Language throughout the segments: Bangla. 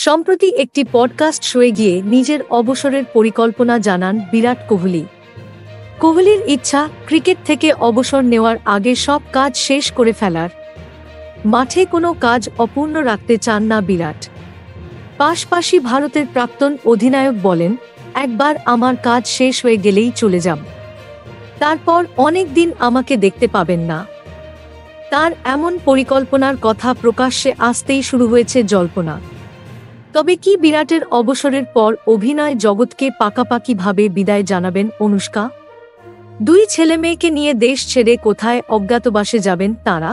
সম্প্রতি একটি পডকাস্ট শোয়ে গিয়ে নিজের অবসরের পরিকল্পনা জানান বিরাট কোহলি। কোহলির ইচ্ছা ক্রিকেট থেকে অবসর নেওয়ার আগে সব কাজ শেষ করে ফেলার। মাঠে কোনো কাজ অপূর্ণ রাখতে চান না বিরাট। পাশাপাশি ভারতের প্রাক্তন অধিনায়ক বলেন, একবার আমার কাজ শেষ হয়ে গেলেই চলে যাব, তারপর অনেক দিন আমাকে দেখতে পাবেন না। তার এমন পরিকল্পনার কথা প্রকাশ্যে আসতেই শুরু হয়েছে জল্পনা। তবে কি বিরাটের অবসরের পর অভিনয় জগৎকে পাকাপাকিভাবে বিদায় জানাবেন অনুষ্কা? দুই ছেলেমেয়েকে নিয়ে দেশ ছেড়ে কোথায় অজ্ঞাতবাসে যাবেন তাঁরা?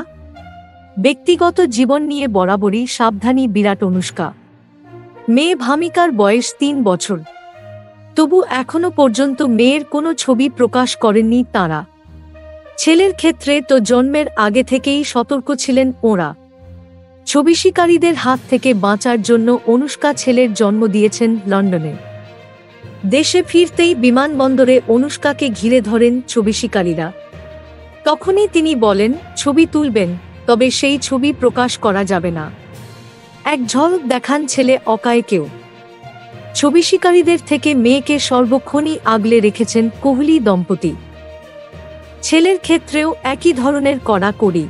ব্যক্তিগত জীবন নিয়ে বরাবরই সাবধানী বিরাট অনুষ্কা। মেয়ে ভামিকার বয়স 3 বছর, তবু এখনো পর্যন্ত মেয়ের কোনো ছবি প্রকাশ করেননি তাঁরা। ছেলের ক্ষেত্রে তো জন্মের আগে থেকেই সতর্ক ছিলেন ওঁরা। ছবি শিকারীদের হাত থেকে বাঁচার জন্য অনুষ্কা ছেলের জন্ম দিয়েছেন লন্ডনে। দেশে ফিরতেই বিমানবন্দরে অনুষ্কাকে ঘিরে ধরেন ছবি শিকারীরা। তখনই তিনি বলেন, ছবি তুলবেন, তবে সেই ছবি প্রকাশ করা যাবে না। এক ঝলক দেখান ছেলে অকায়কেও। ছবি শিকারীদের থেকে মেয়েকে সর্বক্ষণই আগলে রেখেছেন কোহলি দম্পতি। ছেলের ক্ষেত্রেও একই ধরনের কড়াকড়ি।